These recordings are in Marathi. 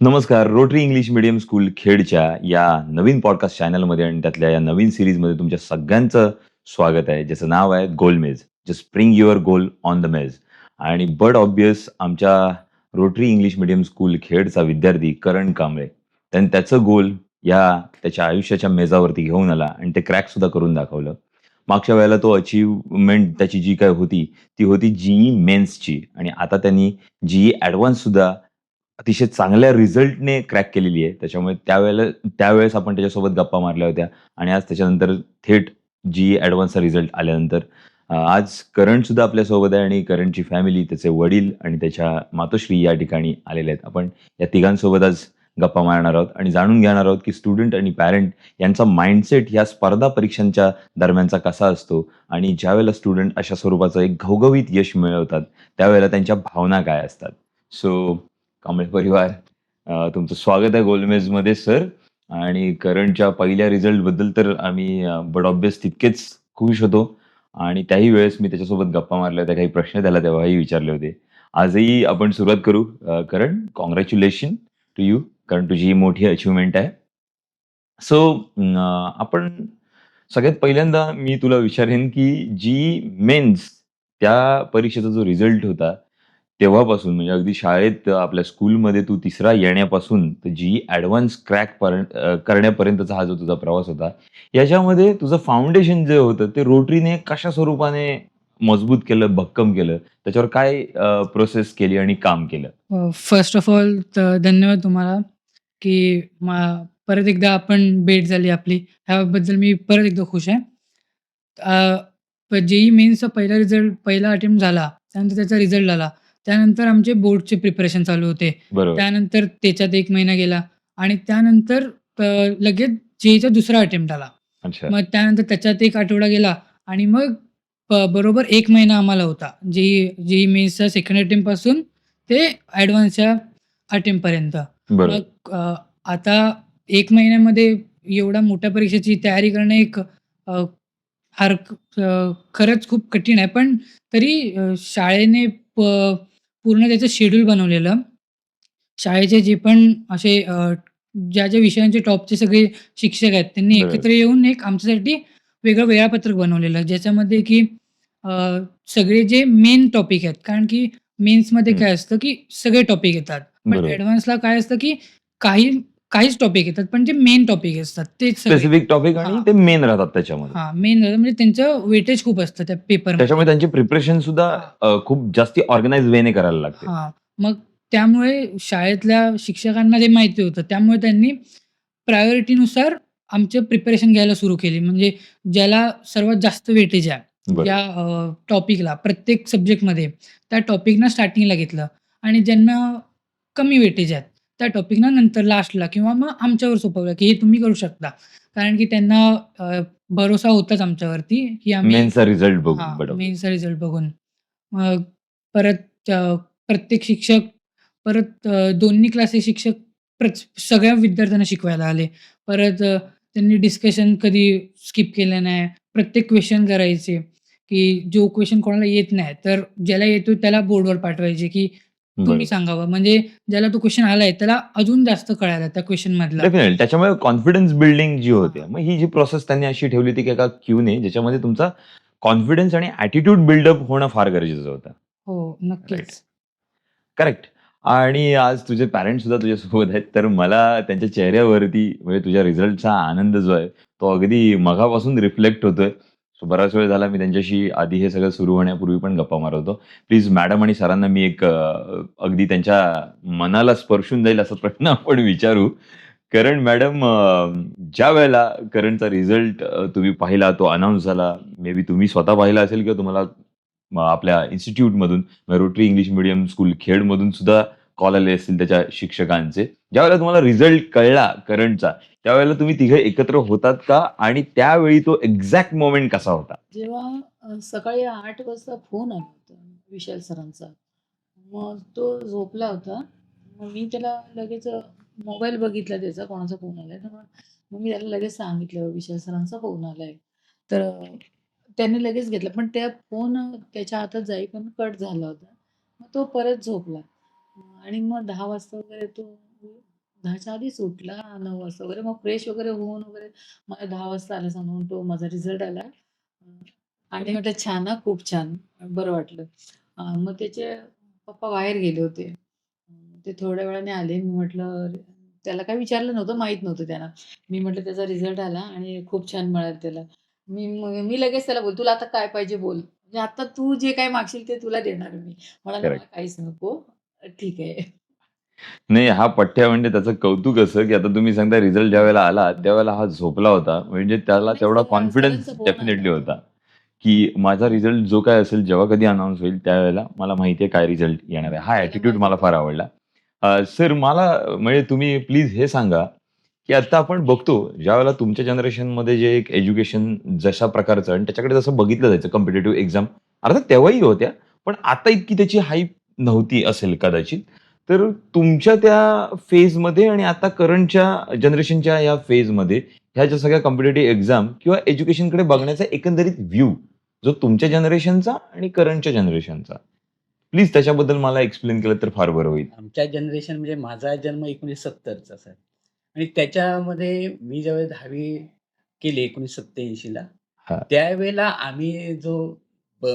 नमस्कार. रोटरी इंग्लिश मीडियम स्कूल खेडच्या या नवीन पॉडकास्ट चॅनलमध्ये आणि त्यातल्या या नवीन सीरीजमध्ये तुमच्या सगळ्यांचं स्वागत आहे. ज्याचं नाव आहे गोलमेज. Just spring your goal on the मेज. आणि बट ऑब्व्हियस आमच्या रोटरी इंग्लिश मीडियम स्कूल खेडचा विद्यार्थी करण कांबळे. त्याने त्याचं गोल त्याच्या आयुष्याच्या मेजावरती घेऊन आला आणि ते क्रॅक सुद्धा करून दाखवलं. मागच्या वेळेला तो अचीव्हमेंट त्याची जी काही होती, ती होती जीई मेन्सची आणि आता त्यांनी जीई ॲडव्हान्स सुद्धा अतिशय चांगल्या रिझल्टने क्रॅक केलेली आहे. त्याच्यामुळे त्यावेळेस आपण त्याच्यासोबत गप्पा मारल्या होत्या आणि आज त्याच्यानंतर थेट जी ॲडव्हान्सचा रिझल्ट आल्यानंतर आज करण सुद्धा आपल्यासोबत आहे आणि करणची फॅमिली, त्याचे वडील आणि त्याच्या मातोश्री या ठिकाणी आलेले आहेत. आपण या तिघांसोबत आज गप्पा मारणार आहोत आणि जाणून घेणार आहोत, की स्टुडंट आणि पॅरेंट यांचा माइंडसेट ह्या स्पर्धा परीक्षांच्या दरम्यानचा कसा असतो आणि ज्यावेळेला स्टुडंट अशा स्वरूपाचं एक घवघवीत यश मिळवतात, त्यावेळेला त्यांच्या भावना काय असतात. सो कांबळे परिवार, तुमचं स्वागत आहे गोलमेजमध्ये सर. आणि करंटच्या पहिल्या रिझल्टबद्दल तर आम्ही बड ऑब्व्हियस तितकेच खुश होतो आणि त्याही वेळेस मी त्याच्यासोबत गप्पा मारल्या होत्या. काही प्रश्न त्याला तेव्हाही विचारले होते. आजही आपण सुरुवात करू. करण, काँग्रॅच्युलेशन टू यू. कारण तुझी ही मोठी अचीव्हमेंट आहे. सो आपण सगळ्यात पहिल्यांदा मी तुला विचारेन, की जी मेन्स त्या परीक्षेचा जो रिझल्ट होता, तेव्हापासून म्हणजे अगदी शाळेत आपल्या स्कूलमध्ये तू 3रा येण्यापासून तर जी ॲडव्हान्स करण्यापर्यंतचा हा जो तुझा प्रवास होता, याच्यामध्ये तुझं फाउंडेशन जे होतं ते रोटरीने कशा स्वरूपाने मजबूत केलं, भक्कम केलं? त्याच्यावर काय प्रोसेस केली आणि काम केलं? फर्स्ट ऑफ ऑल तर धन्यवाद तुम्हाला, की परत एकदा आपण भेट झाली आपली. ह्याबद्दल मी परत एकदा खुश आहे. जेईई मेन्सचा पहिला अटेम्प्ट झाला. त्यानंतर त्याचा रिझल्ट आला. त्यानंतर आमचे बोर्डचे प्रिपरेशन चालू होते. बरोबर. त्यानंतर त्याच्यात 1 महिना गेला आणि त्यानंतर अ, लगेच जेईईचा दुसरा अटेम्प्ट आला. अच्छा. मग त्यानंतर त्याच्यात 1 आठवडा गेला आणि मग बरोबर 1 महिना आम्हाला होता. जेईई मेन्सच्या सेकंड अटेम्प्टपासून ते ॲडव्हान्सच्या अटेम्प्टपर्यंत. बरोबर. मग आता 1 महिन्यामध्ये एवढ्या मोठ्या परीक्षेची तयारी करणं एक अ, खरंच खूप कठीण आहे. पण तरी शाळेने पूर्ण त्याचं शेड्यूल बनवलेलं. शाळेचे जे पण असे ज्या विषयांचे टॉपचे सगळे शिक्षक आहेत, त्यांनी बरोबर. एकत्र येऊन एक आमच्यासाठी वेगळं वेळापत्रक बनवलेलं. ज्याच्यामध्ये की अ, सगळे जे मेन टॉपिक आहेत. कारण की मेन्समध्ये हं. काय असतं, की सगळे टॉपिक येतात. पण बरोबर. ॲडव्हान्सला काय असतं, की काही काहीच टॉपिक येतात, पण जे मेन टॉपिक असतात तेच सगळे. स्पेसिफिक टॉपिक आणि हां, ते मेन राहतात त्याच्यामध्ये. हां. मेन म्हणजे त्यांचं वेटेज खूप असतं त्या पेपरमध्ये. त्याच्यामुळे त्यांची प्रिपरेशन सुद्धा हां. खूप जास्ती ऑर्गनाइज वेने करायला लागते. हां. मग त्यामुळे शाळेतल्या शिक्षकांना ते माहिती होतं. त्यामुळे त्यांनी प्रायोरिटीनुसार आमचं प्रिपरेशन घ्यायला सुरू केली. म्हणजे ज्याला सर्वात जास्त वेटेज आहे, ज्या बरोबर. टॉपिकला प्रत्येक सब्जेक्टमध्ये त्या टॉपिकना स्टार्टिंगला घेतलं आणि ज्यांना कमी वेटेज आहेत, त्या टॉपिकना नंतर लास्टला किंवा मग आमच्यावर सोपवलं, की हे तुम्ही करू शकता. कारण की त्यांना भरोसा होताच आमच्यावरती, की आम्ही मेन्सचा रिझल्ट हां, बघून बरोबर. मेन्सचा रिझल्ट बघून. मग परत प्रत्येक शिक्षक परत दोन्ही क्लासचे शिक्षक सगळ्या विद्यार्थ्यांना शिकवायला आले. परत त्यांनी डिस्कशन कधी स्किप केलं नाही. प्रत्येक क्वेशन करायचे, की जो क्वेशन कोणाला येत नाही, तर ज्याला येतो त्याला बोर्डवर पाठवायचे, की तुम्ही बरोबर. सांगावं. म्हणजे ज्याला तो क्वेशन आलाय त्याला अजून जास्त कळायला त्या क्वेशनमधलं. डेफिनेटली. त्याच्यामुळे कॉन्फिडन्स बिल्डिंग जी होते. हां. मग ही जी प्रोसेस त्यांनी अशी ठेवली होती, की एका क्यूने ज्याच्यामध्ये तुमचा कॉन्फिडन्स आणि ॲटिट्यूड बिल्डअप होणं फार गरजेचं होतं. हो, राइट. नक्कीच. करेक्ट. आणि आज तुझे पॅरेंट्स सुद्धा तुझ्यासोबत आहेत. तर मला त्यांच्या चेहऱ्यावरती म्हणजे तुझ्या रिझल्टचा आनंद जो आहे, तो अगदी मघापासून रिफ्लेक्ट होतोय. सो बराच वेळ झाला मी त्यांच्याशी आधी हे सगळं सुरू होण्यापूर्वी पण गप्पा मारत होतो. प्लीज मॅडम आणि सरांना मी एक अगदी त्यांच्या मनाला स्पर्शून जाईल असा प्रश्न आपण विचारू. करण मॅडम, ज्यावेळेला करणचा रिझल्ट तुम्ही पाहिला, तो अनाउन्स झाला. मे बी तुम्ही स्वतः पाहिला असेल किंवा तुम्हाला आपल्या इन्स्टिट्यूटमधून रोटरी इंग्लिश मीडियम स्कूल खेडमधून सुद्धा कॉल आले असतील त्याच्या शिक्षकांचे. ज्यावेळेला तुम्हाला रिझल्ट कळला करंटचा, त्यावेळेला तुम्ही तिघे एकत्र होतात का? आणि त्यावेळी तो एक्झॅक्ट मोमेंट कसा होता? जेव्हा सकाळी 8 वाजता फोन आला होता विशाल सरांचा. मग तो झोपला होता. मग मी त्याला लगेच मोबाईल बघितला त्याचा कोणाचा फोन आलाय. तर मग मी त्याला लगेच सांगितलं, "विशाल सरांचा फोन आलाय." तर त्याने लगेच घेतला. पण त्या फोन त्याच्या हातात जाईपर्यंत कट झाला होता. मग तो परत झोपला. आणि मग 10 वाजता वगैरे तो 10च्या आधीच उठला 9 वाजता वगैरे. मग फ्रेश वगैरे होऊन वगैरे मला 10 वाजता आला सांगून तो माझा रिझल्ट आला. आणि म्हटलं, "छान हां, खूप छान." बरं वाटलं. मग त्याचे पप्पा बाहेर गेले होते. ते थोड्या वेळाने आले. मी म्हटलं त्याला काही विचारलं नव्हतं, माहीत नव्हतं त्यांना. मी म्हटलं, "त्याचा रिझल्ट आला आणि खूप छान मिळालं त्याला." मी लगेच त्याला बोलले, "तुला आता काय पाहिजे बोल. म्हणजे आता तू जे काही मागशील ते तुला देणार मी." म्हणाला, "मला करेक्ट. काहीच नको." "ठीक आहे." नाही, हा पठ्ठ्या म्हणजे त्याचं कौतुक असं, की आता तुम्ही सांगता रिझल्ट ज्यावेळेला आला, त्यावेळेला हा झोपला होता. म्हणजे त्याला नाही तेवढा कॉन्फिडन्स सरांचा फोन आला डेफिनेटली होता. होता, की माझा रिझल्ट जो काही असेल, जेव्हा कधी अनाउन्स होईल, त्यावेळेला मला माहिती आहे काय रिझल्ट येणार आहे. हा त्याला ॲटिट्यूड माहिती मला फार होतं. आवडला. सर मला म्हणजे तुम्ही प्लीज हे सांगा, की आता आपण बघतो, ज्यावेळेला तुमच्या जनरेशनमध्ये जे एक एज्युकेशन जशा प्रकारचं आणि त्याच्याकडे जसं बघितलं जायचं कॉम्पिटिटिव्ह एक्झाम अर्थात तेव्हाही होत्या, पण आता इतकी त्याची हाईप नव्हती असेल कदाचित. तर तुमच्या त्या फेजमध्ये आणि आता करंटच्या जनरेशनच्या या फेजमध्ये ह्या ज्या सगळ्या कॉम्पिटिटिव्ह एक्झाम किंवा एज्युकेशनकडे बघण्याचा एकंदरीत व्ह्यू जो तुमच्या जनरेशनचा आणि करंटच्या जनरेशनचा, प्लीज त्याच्याबद्दल मला एक्सप्लेन केलं तर फार बरं होईल. आमच्या जनरेशन म्हणजे माझा जन्म 1970चा सर आणि त्याच्यामध्ये मी ज्यावेळेस 10वी केली 1987 ला, हां, त्यावेळेला आम्ही जो प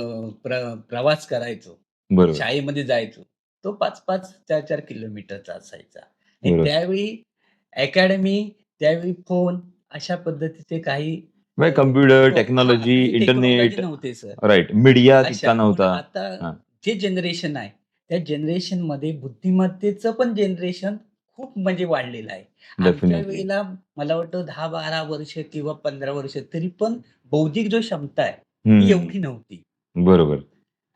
प्रवास करायचो, बरोबर, शाळेमध्ये जायचो, तो 5-5, 4-4 किलोमीटरचा असायचा आणि बरोबर. त्यावेळी अकॅडमी, त्यावेळी फोन अशा पद्धतीचे काही म्हणजे कॉम्प्युटर, टेक्नॉलॉजी, काही टेक्नॉलॉजी इंटरनेट नव्हते सर. राइट, मीडिया तितका अशा. पण नव्हता. आता हां, जे जनरेशन आहे, त्या जनरेशनमध्ये बुद्धिमत्तेचं पण जनरेशन खूप म्हणजे वाढलेलं आहे. आमच्या डेफिनिटली. वेळेला मला वाटतं 10-12 वर्ष किंवा 15 वर्ष तरी पण बौद्धिक जो क्षमता आहे, ती हं, एवढी नव्हती. बरोबर.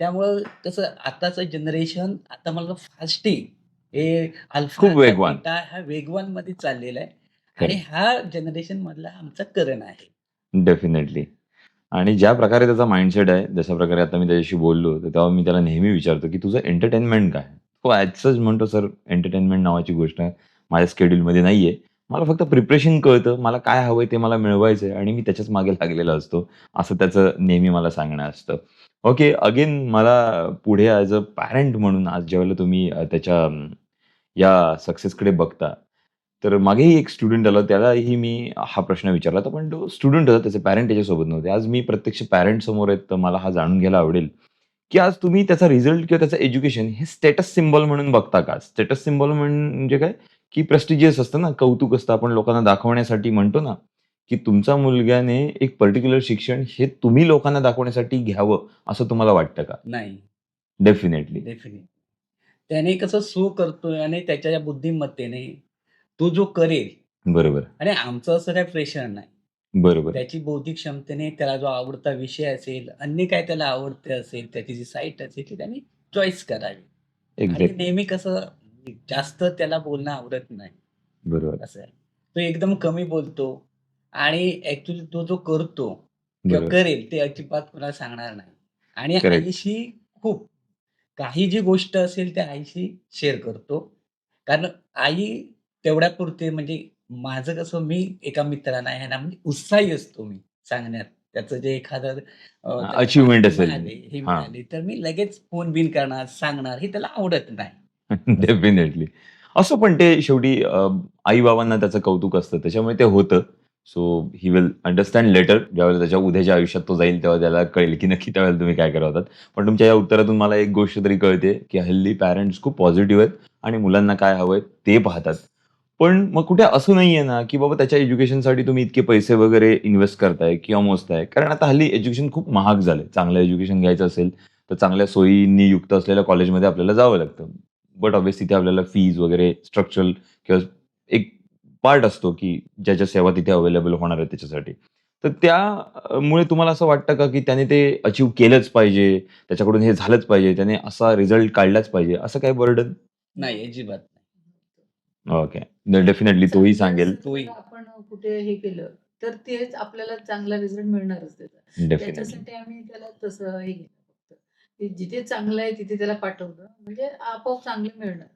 त्यामुळं कसं आताचं जनरेशन आता मला फास्ट आहे. हे खूप अल्फाचा वेगवान. बीटा हा वेगवानमध्ये चाललेला आहे आणि करेक्ट. हा जनरेशनमधला आमचा करण आहे. डेफिनिटली. आणि ज्या प्रकारे त्याचा माइंडसेट आहे, जशा प्रकारे आता मी त्याच्याशी बोललो, तर तेव्हा मी त्याला नेहमी विचारतो, की "तुझं एंटरटेनमेंट काय?" तो ॲजच म्हणतो, "सर, एंटरटेनमेंट नावाची गोष्ट माझ्या शेड्यूलमध्ये नाहीये. मला फक्त प्रिपरेशन कळतं. मला काय हवंय ते मला मिळवायचं आहे आणि मी त्याच्याच मागे लागलेला असतो." असं त्याचं नेहमी मला सांगणं असतं. ओके, अगेन मला पुढे ॲज अ पॅरेंट म्हणून आज ज्यावेळेला तुम्ही त्याच्या या सक्सेसकडे बघता, तर मागेही एक स्टुडंट आला, त्यालाही मी हा प्रश्न विचारला होता, पण तो स्टुडंट होता, त्याचे पॅरेंट त्याच्यासोबत नव्हते. आज मी प्रत्यक्ष पॅरेंट समोर आहेत, तर मला हा जाणून घ्यायला आवडेल, की आज तुम्ही त्याचा रिझल्ट किंवा त्याचं एज्युकेशन हे स्टेटस सिम्बॉल म्हणून बघता का? स्टेटस सिम्बॉल म्हणजे काय, की प्रेस्टिजियस असतं ना, कौतुक असतं. आपण लोकांना दाखवण्यासाठी म्हणतो ना, की तुमच्या मुलग्याने एक पर्टिक्युलर शिक्षण हे तुम्ही लोकांना दाखवण्यासाठी घ्यावं, असं तुम्हाला वाटतं का? नाही, डेफिनेटली. डेफिनेटली. त्याने कसं सू करतोय आणि त्याच्या या बुद्धिमत्तेने तो जो करेल बरोबर, आणि आमचं असं काही प्रेशर नाही. बरोबर. त्याची बौद्धिक क्षमतेने त्याला जो आवडता विषय असेल, अन्य काय त्याला आवडते असेल, त्याची जी साईट असेल, ती त्याने चॉईस करावी. आणि एक्झॅक्टली. नेहमी कसं जास्त त्याला बोलणं आवडत नाही, बरोबर, असं आहे. तो एकदम कमी बोलतो आणि ॲक्चुअली तो जो करतो किंवा बरोबर. करेल ते अजिबात कुणाला सांगणार नाही. आणि करेक्ट. आईशी खूप काही जी गोष्ट असेल त्या आईशी शेअर करतो. कारण आई तेवढ्यापुरते म्हणजे माझं कसं मी एका मित्राला आहे ना, म्हणजे उत्साही असतो मी सांगण्यात. त्याचं जे एखादं त्याला अचीव्हमेंट माहिती असेल. मिळाली, हे हां. मिळाली, तर मी लगेच फोन-बिन करणार, सांगणार. हे त्याला आवडत नाही. असं. डेफिनिटली. असं पण ते शेवटी आई-बाबांना त्याचं कौतुक असतं. त्याच्यामुळे ते होतं. So he will understand later. ज्यावेळेला त्याच्या उद्याच्या आयुष्यात तो जाईल, तेव्हा त्याला कळेल, की नक्की त्यावेळेला तुम्ही काय करत होतात. पण तुमच्या या उत्तरातून मला एक गोष्ट तरी कळते, की हल्ली पॅरेंट्स खूप पॉझिटिव्ह आहेत आणि मुलांना काय हवंय ते पाहतात. पण मग कुठे असं नाहीये ना, की बाबा त्याच्या एज्युकेशनसाठी तुम्ही इतके पैसे वगैरे इन्व्हेस्ट करताय किंवा मोजताय. कारण आता हल्ली एज्युकेशन खूप महाग झालंय. चांगलं एज्युकेशन घ्यायचं असेल, तर चांगल्या सोयींनी युक्त असलेल्या कॉलेजमध्ये आपल्याला जावं लागतं. बट ऑब्व्हियसली तिथे आपल्याला फीज वगैरे स्ट्रक्चरल किंवा एक पार्ट असतो, की ज्याच्या सेवा तिथे अवेलेबल होणार आहे त्याच्यासाठी. तर मुळे तुम्हाला असं वाटतं का, की त्याने ते अचीव्ह केलंच पाहिजे, त्याच्याकडून हे झालंच पाहिजे, त्याने असा रिझल्ट काढलाच पाहिजे, असं काही बर्डन? नाही, नव्हतं. अजिबात नाही. ओके. डेफिनिटली तोही चांगलं सांगेल. जर तोही आपण कुठे हे केलं, तर तेच आपल्याला चांगला रिझल्ट मिळणारच त्याचा. डेफिनिटली. त्याच्यासाठी आम्ही त्याला तसं हे केलं फक्त. की जिथे चांगलं आहे तिथे त्याला पाठवलं, म्हणजे आपोआप चांगलं मिळणार.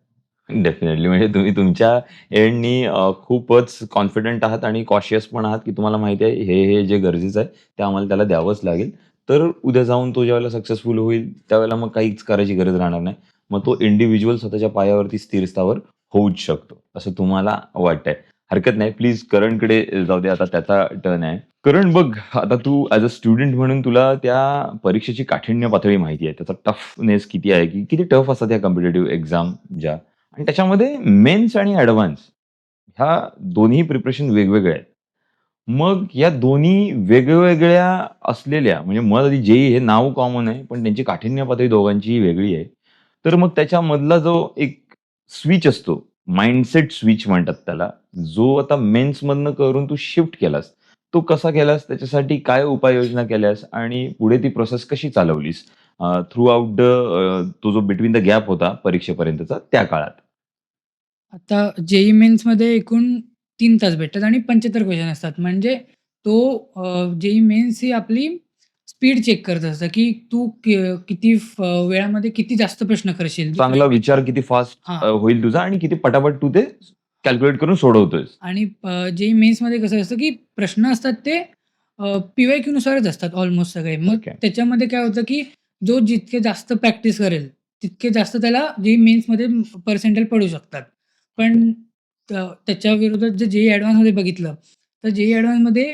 डेफिनिटली. म्हणजे तुम्ही तुमच्या एंडनी खूपच कॉन्फिडंट आहात आणि कॉशियस पण आहात, की तुम्हाला माहिती आहे हे जे गरजेचं आहे, ते आम्हाला त्याला द्यावंच लागेल. तर उद्या जाऊन तो ज्यावेळेला सक्सेसफुल होईल, त्यावेळेला मग काहीच करायची गरज राहणार नाही. मग तो इंडिव्हिज्युअल स्वतःच्या पायावरती स्थिर स्थावर होऊच शकतो. असं तुम्हाला वाटतंय? हरकत नाही. प्लीज करणकडे जाऊ दे. आता त्याचा टर्न आहे. करण बघ, आता तू ॲज अ स्टुडंट म्हणून तुला त्या परीक्षेची काठिण्य पातळी माहिती आहे. त्याचा टफनेस किती आहे, की किती टफ असतात ह्या कॉम्पिटिटिव्ह एक्झाम ज्या आणि त्याच्यामध्ये मेन्स आणि ॲडव्हान्स ह्या दोन्ही प्रिपरेशन वेगवेगळ्या आहेत. मग या दोन्ही वेगवेगळ्या असलेल्या म्हणजे मुळात आधी जे-ई हे नाव कॉमन आहे, पण त्यांची काठिण्य पातळी दोघांचीही वेगळी आहे. तर मग त्याच्यामधला जो एक स्विच असतो, माइंडसेट स्विच म्हणतात त्याला, जो आता मेन्समधनं करून तू शिफ्ट केलास, तो कसा केलास? त्याच्यासाठी काय उपाययोजना केल्यास आणि पुढे ती प्रोसेस कशी चालवलीस? थ्रू आउट तो जो बिटवीन द गॅप होता परीक्षेपर्यंतचा त्या काळात? आता जेईई मेन्समध्ये एकूण 3 तास भेटतात आणि 75 क्वेश्चन असतात. म्हणजे तो जेईई मेन्स ही आपली स्पीड चेक करत असतं, की तू किती वेळामध्ये किती जास्त प्रश्न करशील. चांगला विचार किती फास्ट हां. होईल तुझा आणि किती पटापट तू ते कॅल्क्युलेट करून सोडवतोयस. आणि जेईई मेन्समध्ये कसं असतं, की प्रश्न असतात ते पी-वाय-क्यूनुसारच असतात ऑलमोस्ट सगळे. मग ओके. त्याच्यामध्ये काय होतं, की जो जितके जास्त प्रॅक्टिस करेल, तितके जास्त त्याला जेईई मेन्समध्ये पर्सेंटाइल पडू शकतात. पण त्याच्या विरोधात जर जेईई ॲडव्हान्समध्ये बघितलं, तर जेईई ॲडव्हान्समध्ये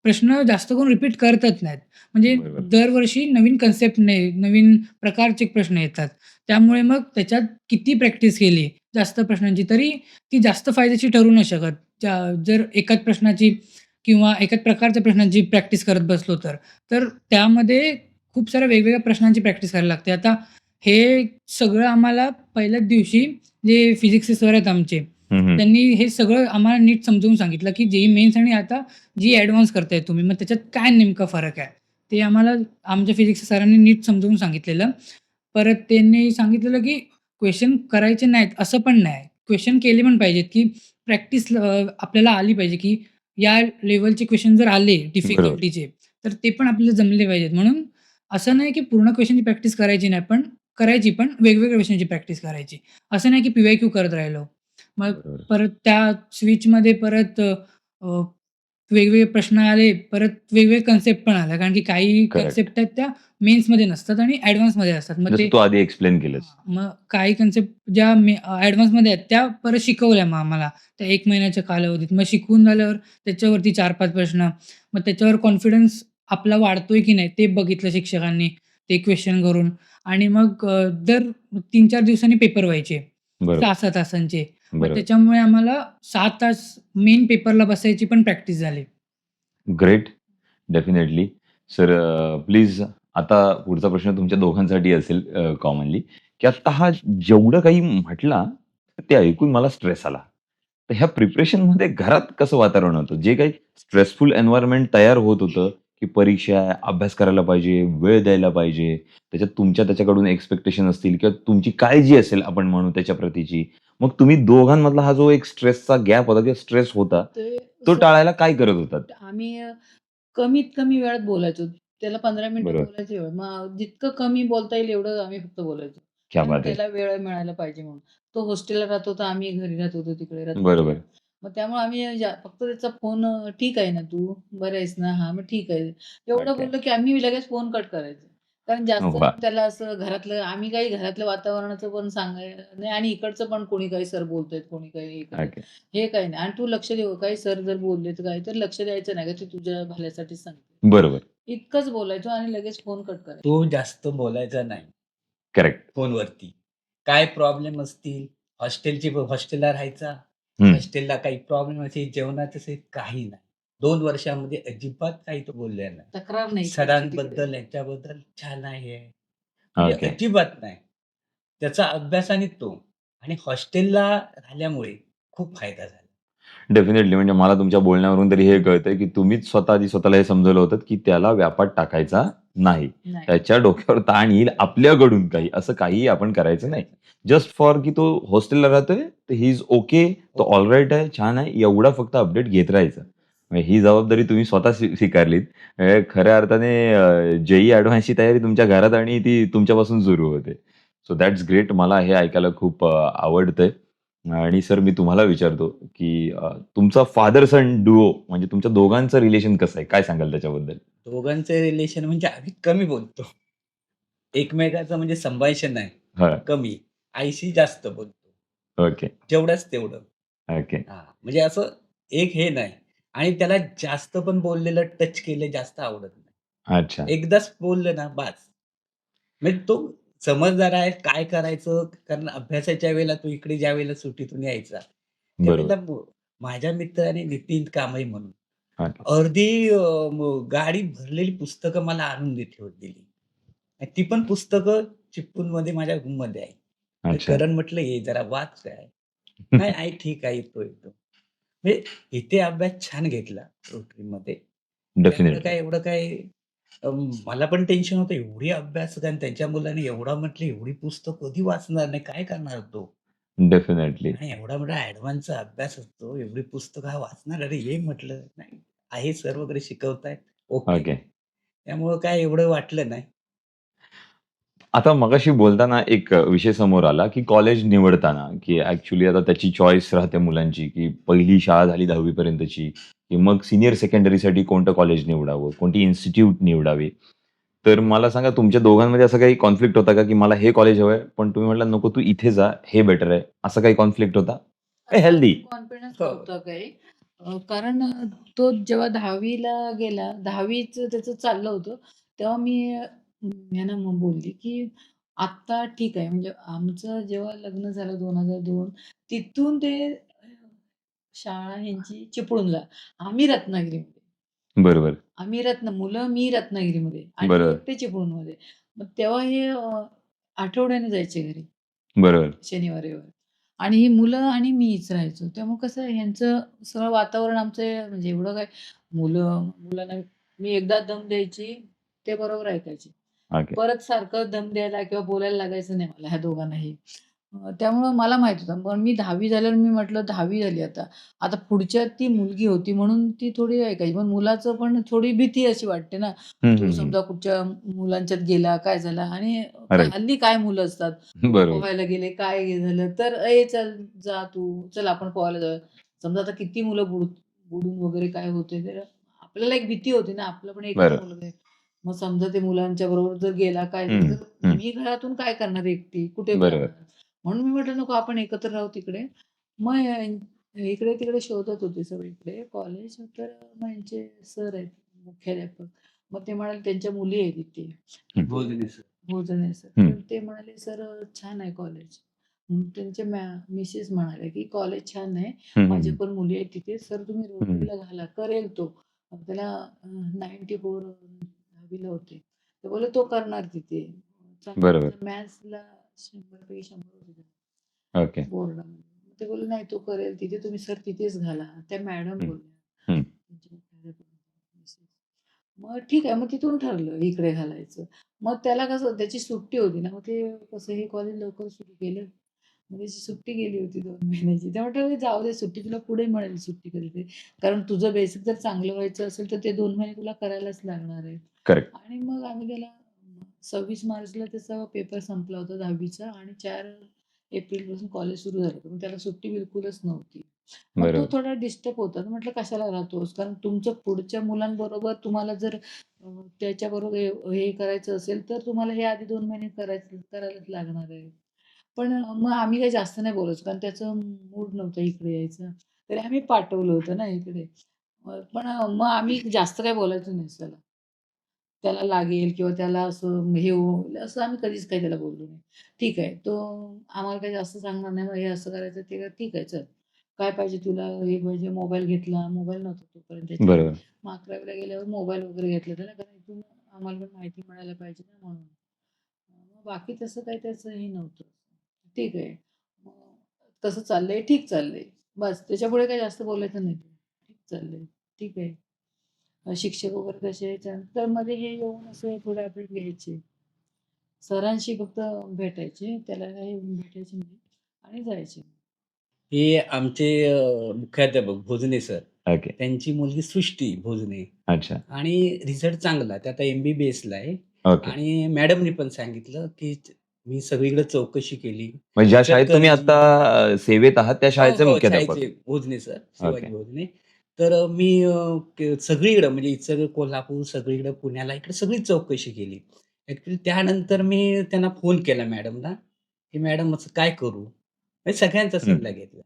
प्रश्न जास्त करून रिपीट करतच नाहीत. म्हणजे बरोबर. दरवर्षी नवीन कन्सेप्टने, नवीन प्रकारचे प्रश्न येतात. त्यामुळे मग त्याच्यात किती प्रॅक्टिस केली जास्त प्रश्नांची, तरी ती जास्त फायद्याची ठरू नाही शकत. जर एकाच प्रश्नाची किंवा एकाच प्रकारच्या प्रश्नांची प्रॅक्टिस करत बसलो तर. तर त्यामध्ये खूप साऱ्या वेगवेगळ्या प्रश्नांची प्रॅक्टिस करायला लागते. आता हे सगळं आम्हाला पहिल्याच दिवशी जे फिजिक्सचे सर आहेत आमचे, हं, हं. त्यांनी हे सगळं आम्हाला नीट समजावून सांगितलं, की जेईई मेन्स आणि आता जी ॲडव्हान्स करताय तुम्ही, मग त्याच्यात काय नेमका फरक आहे? ते आम्हाला आमच्या फिजिक्सच्या सरांनी नीट समजावून सांगितलेलं. परत त्यांनी सांगितलेलं, की क्वेश्चन करायचे नाहीत असं पण नाही. क्वेश्चन केले पण पाहिजेत, की प्रॅक्टिस आपल्याला आली पाहिजे, की या लेव्हलचे क्वेश्चन जर आले बरोबर. डिफिकल्टीचे, तर ते पण आपल्याला जमले पाहिजेत. म्हणून असं नाही, की पूर्ण क्वेश्चनची प्रॅक्टिस करायची नाही, पण करायची, पण वेगवेगळ्या क्वेश्चनची प्रॅक्टिस करायची. असं नाही, की पी-वाय-क्यू करत राहिलो. मग बरोबर. परत त्या स्विचमध्ये परत वेगवेगळे प्रश्न आले, परत वेगवेगळे कन्सेप्ट पण आल्या. कारण की काही करेक्ट. कन्सेप्ट आहेत त्या मेन्समध्ये नसतात आणि ॲडव्हान्समध्ये असतात. मग जसं ते तू आधी एक्सप्लेन केलंस. मग काही कन्सेप्ट ज्या ॲडव्हान्समध्ये आहेत त्या परत शिकवल्या मग आम्हाला त्या 1 महिन्याच्या कालावधीत. मग शिकवून झाल्यावर त्याच्यावरती 4-5 प्रश्न. मग त्याच्यावर कॉन्फिडन्स आपला वाढतोय की नाही ते बघितलं शिक्षकांनी, ते क्वेश्चन करून आणि मग दर 3-4 दिवसांनी पेपर व्हायचे. बरोबर. 6-6 तासांचे. मग बरोबर. त्याच्यामुळे आम्हाला 7 तास मेन पेपरला बसायची पण प्रॅक्टिस झाली. ग्रेट. डेफिनेटली. सर प्लीज आता पुढचा प्रश्न तुमच्या दोघांसाठी असेल कॉमनली, की आता हा जेवढं काही म्हटला, ते ऐकून मला स्ट्रेस आला. तर ह्या प्रिपरेशनमध्ये घरात कसं वातावरण होतं? जे काही स्ट्रेसफुल एन्व्हायर्नमेंट तयार होत होतं, की परीक्षा आहे, अभ्यास करायला पाहिजे, वेळ द्यायला पाहिजे. त्याच्यात तुमच्या त्याच्याकडून एक्स्पेक्टेशन असतील किंवा तुमची काळजी असेल आपण म्हणू त्याच्या प्रतीची. मग तुम्ही दोघांमधला हा जो एक स्ट्रेसचा गॅप होता किंवा स्ट्रेस होता, ते तो स टाळायला काय करत होतात? आम्ही कमीत कमी वेळात बोलायचो. त्याला 15 मिनिटं बरोबर. बोलायची वेळ. मग जितकं कमी बोलता येईल एवढं आम्ही फक्त बोलायचो. क्या कारण बात है! त्याला वेळ मिळायला पाहिजे म्हणून. तो हॉस्टेलला राहत होता, आम्ही घरी राहत होतो तिकडे रत्नागिरीला. बरोबर. मग त्यामुळे आम्ही फक्त त्याचा फोन "ठीक आहे ना तू? बरं आहेस ना? हां, मग ठीक आहे." एवढं ओके. बोललो की आम्ही लगेच फोन कट करायचो. कारण जास्त वाह! त्याला असं घरातलं आम्ही काही घरातलं वातावरणाचं पण नाही आणि इकडचं पण कोणी काही सर बोलतायत, कोणी काही हे करत ओके. हे काही नाही आणि तू लक्ष देऊ काही सर जर बोलले तर काही तर लक्ष द्यायचं नाही का ते तुझ्या भल्यासाठीच सांगते. बरोबर. इतकंच बोलायचो आणि लगेच फोन कट करायचो. तो जास्त बोलायचा नाही करेक्ट. फोनवरती. काय प्रॉब्लेम असतील, हॉस्टेलला राहायचा, हं. हॉस्टेलला काही प्रॉब्लेम असेल, जेवणाचं असेल, काही नाही. 2 वर्षामध्ये अजिबात काही तो बोललेला नाही. तक्रार नाही करायची सरांबद्दल, तिकडे. ह्याच्याबद्दल छान आहे. म्हणजे ओके. अजिबात नाही. त्याचा अभ्यासाने तो आणि हॉस्टेलला राहिल्यामुळे खूप फायदा झाला. डेफिनेटली म्हणजे मला तुमच्या बोलण्यावरून तरी हे कळतंय, की तुम्हीच स्वतः आधी स्वतःला हे समजवलं होतं, की त्याला व्यापात टाकायचा नाही. नाही. त्याच्या डोक्यावर ताण येईल आपल्याकडून काही, असं काहीही आपण करायचं नाही. जस्ट फॉर की तो हॉस्टेलला राहतोय, तर ही इज ओके, तो ऑलराइट आहे, छान आहे, एवढा फक्त अपडेट घेत राहायचं. म्हणजे ही जबाबदारी तुम्ही स्वतः स्वीकारलीत. खऱ्या अर्थाने जेईई ॲडव्हान्सची तयारी तुमच्या घरात आणि ती तुमच्यापासून सुरू होते. So that's great. मला हे ऐकायला खूप आवडतंय. आणि सर मी तुम्हाला विचारतो, की तुमचा फादर सन डुओ म्हणजे तुमच्या दोघांचं रिलेशन कसं आहे? काय सांगाल त्याच्याबद्दल? दोघांचे रिलेशन म्हणजे आम्ही कमी बोलतो. एकमेकाचं म्हणजे संभाषण आहे हां. कमी आईशी जास्त बोलतो. ओके. जेवढंच तेवढं. ओके. हां, म्हणजे असं एक हे नाही आणि त्याला जास्त पण बोललेलं, टच केलं जास्त आवडत नाही. अच्छा. एकदाच बोललं ना बास. म्हणजे तो समजदार आहे, काय करायचं कारण अभ्यासाच्या वेळेला तो इकडे ज्यावेळेला सुट्टीतून यायचा, बरोबर. त्यावेळेला माझ्या मित्राने नितीन कांबळे म्हणून ओके. अर्धी गाडी भरलेली पुस्तकं मला आणून दिली. आणि ती पण पुस्तकं चिपकूनमध्ये माझ्या रूममध्ये आहे. तर अच्छा. करण म्हटलं, "ये जरा वाच काय." "नाही आई ठीक आहे, येतो." म्हणजे इथे अभ्यास छान घेतला रुटीनमध्ये. त्यामुळे डेफिनिटली. काय एवढं काय मला पण टेन्शन होतं एवढी अभ्यास आणि त्यांच्या मुलाने एवढा म्हटलं एवढी पुस्तक कधी वाचणार नाही, काय करणार तो? डेफिनिटली. नाही एवढा मोठा ॲडव्हान्सचा अभ्यास असतो, एवढी पुस्तकं हा वाचणार? अरे ये म्हटलं. नाही आहे सर वगैरे शिकवतायत, ओके. ओके. त्यामुळं काय एवढं वाटलं नाही. आता मगाशी बोलताना एक विषय समोर आला, की कॉलेज निवडताना, की ॲक्चुअली आता त्याची चॉईस राहते मुलांची, की पहिली शाळा झाली 10वी पर्यंतची, की मग सीनियर सेकंडरीसाठी कोणतं कॉलेज निवडावं, कोणती इन्स्टिट्यूट निवडावी. तर मला सांगा तुमच्या दोघांमध्ये असं काही कॉन्फ्लिक्ट होता का, की मला हे कॉलेज हवंय, पण तुम्ही म्हटलात नको तू इथे जा, हे बेटर आहे. असं काही कॉन्फ्लिक्ट होता? असा हेल्दी. कॉन्फिडन्स हो. नव्हता काही. कारण तो जेव्हा 10वी ला गेला, 10वीचं त्याचं चाललं होतं, तेव्हा मी ह्यांना मग बोलली, की "आत्ता ठीक आहे." म्हणजे आमचं जेव्हा लग्न झालं 2002 तिथून ते शाळा ह्यांची चिपळूणला, आम्ही रत्नागिरीमध्ये. बरोबर. मी रत्नागिरीमध्ये आणि बरोबर. ते चिपळूणमध्ये. मग तेव्हा हे आठवड्याने जायचे घरी. बरोबर. शनिवार, रविवार आणि ही मुलं आणि मीच राहायचो. त्यामुळे कसं आहे ह्यांचं सगळं वातावरण आमचं म्हणजे एवढं काय मुलांना मी एकदा दम द्यायची, ते बरोबर ऐकायचे. ओके. परत सारखं दम द्यायला किंवा बोलायला लागायचं नाही मला ह्या दोघांनाही. त्यामुळं मला माहीत होतं. पण मी 10वी झाल्यावर मी म्हटलं 10वी झाली आता. आता पुढच्यात ती मुलगी होती म्हणून ती थोडी ऐकायची. पण मुलाचं पण थोडी भीती अशी वाटते ना, हं, तो हं, हं. समजा कुठच्या मुलांच्यात गेला, काय झाला आणि राइट. हल्ली काय मुलं असतात. कुठं बरोबर. पोहायला गेले, काय हे झालं, तर "ए चल जा तू, चल आपण पोहायला जाऊया." समजा आता किती मुलं बुडून वगैरे काय होते, तर आपल्याला एक भीती होती ना, आपलं पण एकच बरोबर. मुलगा आहे. मग समजा ते मुलांच्या बरोबर जर गेला, काय झालं, हं, तर हं. मी घरातून काय करणार एकटी, कुठे बरोबर. जाणार? म्हणून मी म्हटलं, "नको आपण एकत्र राहू तिकडे." मग इकडे-तिकडे शोधत होते सगळीकडे कॉलेज, तर मग यांचे सर आहेत मुख्याध्यापक. मग ते म्हणाले त्यांच्या मुली आहेत इथे. मग हं. बोलले सर. भोजने सर. हं. तर ते म्हणाले, "सर छान आहे कॉलेज." मग त्यांच्या मिसेस म्हणाल्या, की "कॉलेज छान आहे. हं, हं, माझ्या हं. पण मुली आहेत तिथे. सर तुम्ही हं, हं. रोटरीला घाला." करेल तो. मग त्याला 94 10वी ला होते. तर बोलले, "तो करणार तिथे." चांगला बरोबर. त्याचा मॅथ्सला 100 पैकी 100 होते ओके. बोर्डामध्ये. मग ते बोलले, "नाही तो करेल तिथे. तुम्ही सर तिथेच घाला." त्या मॅडम हं, बोलल्या. हं. त्यांचे मुख्याध्यापक मिसेस. मग ठीक आहे. मग तिथून ठरलं इकडे घालायचं. मग त्याला कसं त्याची सुट्टी होती ना, मग ते कसं हे कॉलेज लवकर सुरू केलं. मग त्याची सुट्टी गेली होती 2 महिन्याची. तेव्हा म्हटलं, "जाऊ दे सुट्टी तुला पुढे मिळेल सुट्टी कधीतरी." कारण तुझं बेसिक जर चांगलं व्हायचं असेल, तर ते 2 महिने तुला करायलाच लागणार आहे. करेक्ट. आणि मग आम्ही त्याला 26 मार्चला त्याचा पेपर संपला होता 10वीचा आणि 4 एप्रिलपासून कॉलेज सुरू झालं होतं. मग त्याला सुट्टी बिलकुलच नव्हती. मग तो बरोबर. थोडा डिस्टर्ब होता. तर म्हटलं, "कशाला राहतोस?" कारण तुमच्या पुढच्या मुलांबरोबर तुम्हाला जर त्याच्याबरोबर हे करायचं असेल, तर तुम्हाला हे आधी 2 महिने करायलाच लागणार आहे. पण मग आम्ही काही जास्त नाही बोलायचो, कारण त्याचं मूड नव्हता इकडे यायचा. तरी आम्ही पाठवलं होतं ना इकडे. पण मग आम्ही जास्त काही बोलायचो नाही त्याला. त्याला लागेल किंवा त्याला असं हे होईल, असं आम्ही कधीच काही त्याला बोललो नाही. ठीक आहे, तो आम्हाला काही जास्त सांगणार नाही, मग हे असं करायचं, ते कर. ठीक आहे, चल. काय पाहिजे तुला? हे पाहिजे, मोबाईल घेतला. मोबाईल नव्हता तोपर्यंत त्याच्याकडे. बरोबर. मग 11वीला गेल्यावर मोबाईल वगैरे घेतला त्याला, कारण इथून आम्हाला पण माहिती मिळायला पाहिजे ना म्हणून. मग बाकी तसं काही त्याचं हे नव्हतं. ठीक आहे. मग कसं चाललंय? ठीक चाललंय. बस त्याच्यापुढे काही जास्त बोलायचं नाही. ठीक चाललंय. ठीक आहे. शिक्षक वगैरे कसे आहेत? तर मध्ये हे येऊन असे थोडे अपडेट घ्यायचे. सरांशी फक्त भेटायचे. त्याला काही भेटायचे नाही आणि जायचे. हे आमचे मुख्याध्यापक भोजने सर. ओके. त्यांची मुलगी सृष्टी भोजने अच्छा. आणि रिझल्ट चांगला. ते आता एम-बी-बी-एसला आहे ओके. आणि मॅडमनी पण सांगितलं, की मी सगळीकडे चौकशी केली. म्हणजे ज्या शाळेत तुम्ही इचलकरंजी आता सेवेत आहात त्या हो, शाळेचे हो. मुख्याध्यापक. शाळेचे भोजने सर, शिवाजी ओके. भोजने. तर मी सगळीकडे म्हणजे कोल्हापूर, सगळीकडे पुण्याला इकडे सगळी चौकशी केली. ॲक्चुअली त्यानंतर मी त्यांना फोन केला मॅडमला, की "मॅडम असं काय करू?" म्हणजे सगळ्यांचा हं. सल्ला घेतला.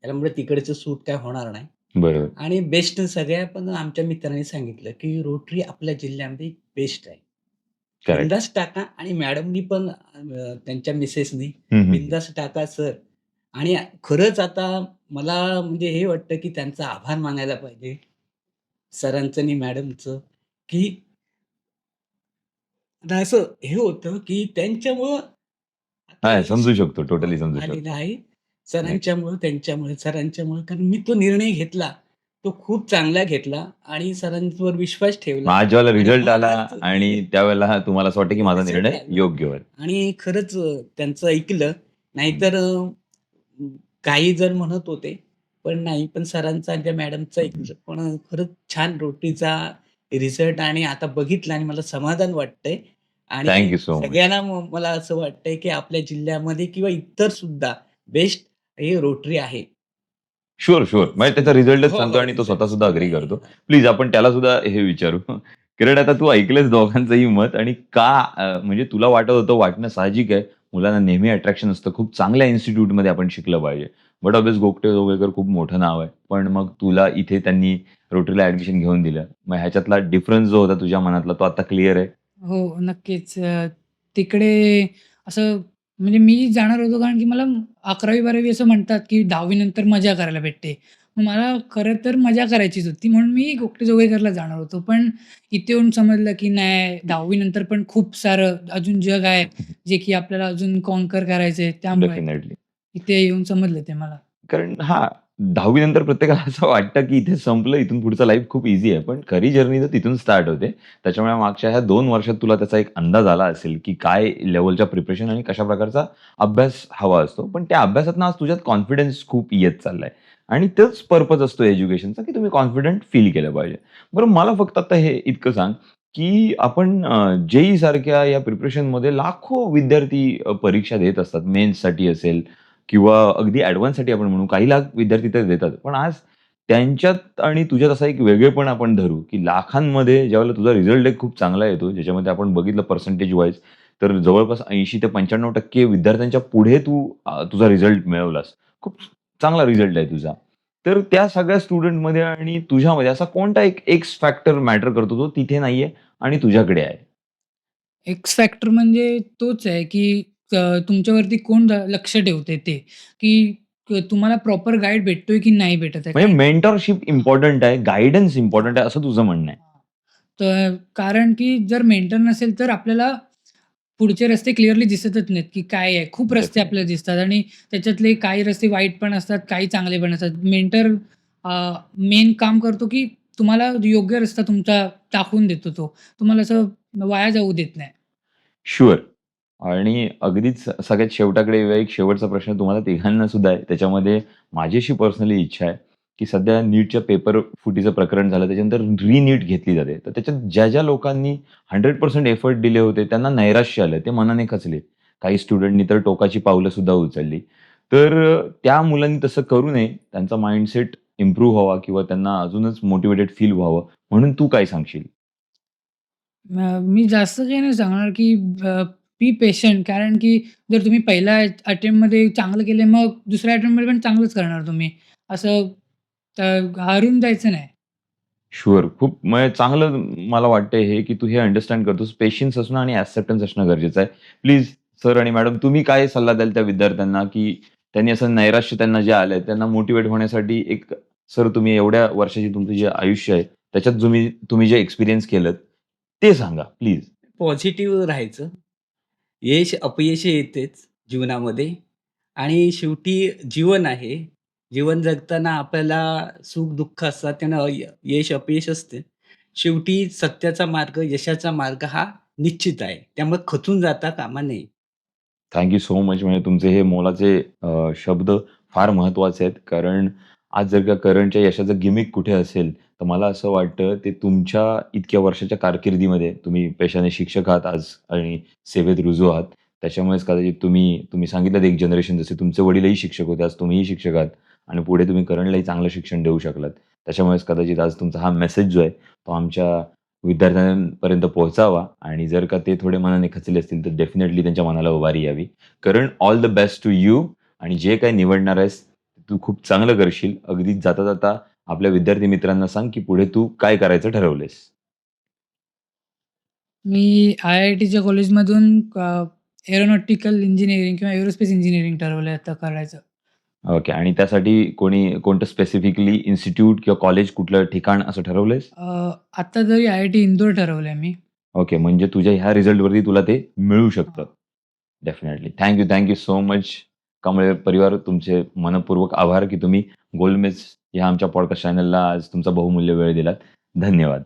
त्यामुळे तिकडचं सूट काय होणार नाही. बरोबर. आणि बेस्ट सगळ्या पण आमच्या मित्रांनी सांगितलं, की रोटरी आपल्या जिल्ह्यामध्ये बेस्ट आहे. करेक्ट. बिनधास्त टाका आणि मॅडमनी पण त्यांच्या मिसेसनी हं, हं. बिनधास्त टाका सर. आणि खरंच आता मला म्हणजे हे वाटतं, की त्यांचा आभार मानायला पाहिजे सरांचं आणि मॅडमचं, की आता असं हे होतं, की त्यांच्यामुळं आता हां, यश समजू शकतो. टोटली समजू आलेलं शकतो. आहे. नाही. सरांच्यामुळं, त्यांच्यामुळे, सरांच्यामुळं. कारण मी तो निर्णय घेतला, तो खूप चांगला घेतला आणि सरांवर विश्वास मग ठेवला आज जेव्हा आणि रिझल्ट मग आला आज आणि त्यावेळेला तुम्हाला असं वाटतं, की माझा रिझल्ट निर्णय लागला योग्य होईल. आणि खरंच त्यांचं ऐकलं. हं. नाहीतर काही जण म्हणत होते, पण नाही. पण सरांचं आणि त्या मॅडमचं ऐकलं. पण खरंच छान रोटीचा रिझल्ट आणि आता बघितला आणि मला समाधान वाटतंय थँक आणि यू सो मच. सगळ्यांना मला असं वाटतंय, की आपल्या जिल्ह्यामध्ये किंवा इतर सुद्धा बेस्ट हे रोटरी आहे. Sure, sure. म्हणजे त्याचा रिझल्टच हो, सांगतो हो. आणि तो रिझल्ट स्वतः सुद्धा सांगतो अग्री आहे. करतो. प्लीज आपण त्याला सुद्धा हे विचारू. किरण आता तू ऐकलंस दोघांचंही मत आणि का म्हणजे तुला वाटत होतं वाटणं साहजिक आहे. मुलांना नेहमी अट्रॅक्शन असतं. खूप चांगल्या इन्स्टिट्यूटमध्ये आपण शिकलं पाहिजे. बट ऑब्व्हियस गोगटे जोगळेकर खूप मोठं नाव आहे. पण मग तुला इथे त्यांनी रोटरीला ॲडमिशन घेऊन दिलं. मग ह्याच्यातला डिफरन्स जो होता तुझ्या मनातला तो आता क्लिअर आहे? हो, नक्कीच. तिकडे असं म्हणजे मी जाणार होतो कारण की मला 11वी-12वी असं म्हणतात, की 10वी नंतर मजा करायला भेटते. मग मला खरं तर मजा करायचीच होती म्हणून मी गोगटे जोगळेकरला जाणार होतो. पण इथे येऊन समजलं, की नाही 10वी नंतर पण खूप सारं अजून जग आहे, जे की आपल्याला अजून कॉन्कर करायचंय. त्यामुळे डेफिनिटली. इथे येऊन समजलं ते मला. कारण हां, 10वी नंतर प्रत्येकाला असं वाटतं, की इथे संपलं, इथून पुढचं लाईफ खूप ईझी आहे. पण खरी जर्नी तर तिथून स्टार्ट होते. त्याच्यामुळे मागच्या ह्या 2 वर्षात तुला त्याचा एक अंदाज आला असेल, की काय लेव्हलच्या प्रिपरेशन आणि कशा प्रकारचा अभ्यास हवा असतो. पण त्या अभ्यासातनं आज तुझ्यात कॉन्फिडन्स खूप येत चाललाय आणि तोच पर्पज असतो एज्युकेशनचा, की तुम्ही कॉन्फिडंट फील केलं पाहिजे. बरं मला फक्त आता हे इतकं सांग, की आपण सारख्या या प्रिपरेशनमध्ये लाखो विद्यार्थी परीक्षा देत असतात. मेन्ससाठी असेल किंवा अगदी ॲडव्हान्ससाठी आपण म्हणू, काही लाख विद्यार्थी तर देतात. पण आज त्यांच्यात आणि तुझ्यात असा एक वेगळेपण आपण धरू, की लाखांमध्ये ज्यावेळेला तुझा रिझल्ट एक खूप चांगला येतो, ज्याच्यामध्ये आपण बघितलं पर्सेंटेज वाईज तर जवळपास 80% ते 95% विद्यार्थ्यांच्या पुढे तू तुझा रिझल्ट मिळवलास. खूप चांगला रिझल्ट आहे तुझा. तर त्या सगळ्या स्टुडंटमध्ये आणि तुझ्यामध्ये असा कोणता एक एक्स फॅक्टर मॅटर करतो, जो तिथे नाहीये आणि तुझ्याकडे आहे? एक्स फॅक्टर म्हणजे तोच आहे, की तुमच्यावरती कोण लक्ष ठेवतंय ते, की तुम्हाला प्रॉपर गाईड भेटतोय की नाही भेटत आहे. म्हणजे कारण मेंटरशिप हां, इम्पोर्टंट आहे, गाईडन्स हां, इम्पोर्टंट आहे, असं तुझं म्हणणं आहे. हां. तर कारण की जर मेंटर नसेल, तर आपल्याला पुढचे रस्ते क्लिअरली दिसतच नाहीत, की काय आहे. खूप रस्ते डेफिनिटली. आपल्याला दिसतात आणि त्याच्यातले काही रस्ते वाईट पण असतात, काही चांगले पण असतात. मेंटर मेन काम करतो, की तुम्हाला योग्य रस्ता तुमचा दाखवून देतो तो. तुम्हाला असं वाया जाऊ देत नाही. शुअर. आणि अगदीच सगळ्यात शेवटाकडे येऊया. एक शेवटचा प्रश्न तुम्हाला तिघांना सुद्धा आहे. त्याच्यामध्ये माझी अशी पर्सनली इच्छा आहे, की सध्या नीटच्या पेपर फुटीचं प्रकरण झालं. त्याच्यानंतर रिनीट घेतली जाते. तर त्याच्यात ज्या लोकांनी 100% एफर्ट दिले होते, त्यांना नैराश्य आलं. ते मनाने खचले. काही स्टुडंटनी तर टोकाची पावलं सुद्धा उचलली. तर त्या मुलांनी तसं करू नये. त्यांचा माइंडसेट इम्प्रूव्ह व्हावा किंवा त्यांना अजूनच मोटिव्हेटेड फील व्हावं, म्हणून तू काय सांगशील? मी जास्त काही नाही सांगणार, की बी पेशंट कारण की जर तुम्ही पहिल्या अटेम्प्टमध्ये चांगलं केलं, मग दुसऱ्या अटेम्प्टमध्ये पण चांगलंच करणार तुम्ही. असं हारून जायचं नाही. शुअर. खूप म्हणजे चांगलं मला वाटतंय हे, की तू हे अंडरस्टँड करतोस. पेशन्स असणं आणि एक्सेप्टन्स असणं गरजेचं आहे. प्लीज सर आणि मॅडम तुम्ही काय सल्ला द्याल त्या विद्यार्थ्यांना, की त्यांनी असं नैराश्य त्यांना जे आलंय, त्यांना मोटिव्हेट होण्यासाठी एक सर तुम्ही एवढ्या वर्षाची तुमचं जे आयुष्य आहे, त्याच्यात तुम्ही जे एक्सपिरियन्स केलंत, ते सांगा प्लीज? पॉझिटिव्ह राहायचं. यश, अपयश येतेच जीवनामध्ये आणि शेवटी जीवन आहे. जीवन जगताना आपल्याला सुख-दुःख असतात. त्यांना यश, अपयश असते. शेवटी सत्याचा मार्ग, यशाचा मार्ग हा निश्चित आहे. त्यामुळे खचून जाता कामा नये. Thank you so much. म्हणजे तुमचे हे मोलाचे शब्द फार महत्त्वाचे आहेत. कारण आज जर का करणच्या यशाचं गिमिक कुठे असेल, तर मला असं वाटतं ते तुमच्या इतक्या वर्षाच्या कारकिर्दीमध्ये तुम्ही पेशाने शिक्षक आहात आज आणि सेवेत रुजू आहात. त्याच्यामुळेच कदाचित तुम्ही सांगितलंत एक जनरेशन जसे तुमचे वडीलही शिक्षक होते, आज तुम्हीही शिक्षक आहात आणि पुढे तुम्ही करणलाही चांगलं शिक्षण देऊ शकलात. त्याच्यामुळेच कदाचित आज तुमचा हा मेसेज जो आहे, तो आमच्या विद्यार्थ्यांपर्यंत पोहोचावा आणि जर का ते थोडे मनाने खचले असतील, तर डेफिनेटली त्यांच्या मनाला उभारी यावी. करण all the best to you आणि जे काही निवडणार आहेस, तू खूप चांगलं करशील. अगदी जाता-जाता आपल्या विद्यार्थी मित्रांना सांग, की पुढे तू काय करायचं ठरवलंयस? मी आय-आय-टीच्या कॉलेजमधून एरोनॉटिकल इंजिनिअरिंग किंवा एरोस्पेस इंजिनिअरिंग ठरवलंय आता करायचं. ओके आणि त्यासाठी कोणतं स्पेसिफिकली इन्स्टिट्यूट किंवा कॉलेज कुठलं ठिकाण असं ठरवलंयस? आता तरी आय-आय-टी इंदोर ठरवलंय मी. ओके. म्हणजे तुझ्या ह्या रिझल्टवरती तुला ते मिळू शकतं. हां. Definitely. Thank you so much Kamble परिवार. तुमचे मनःपूर्वक आभार, की तुम्ही गोलमेज ह्या आमच्या पॉडकास्ट चॅनलला आज तुमचा बहुमूल्य वेळ दिलात. धन्यवाद.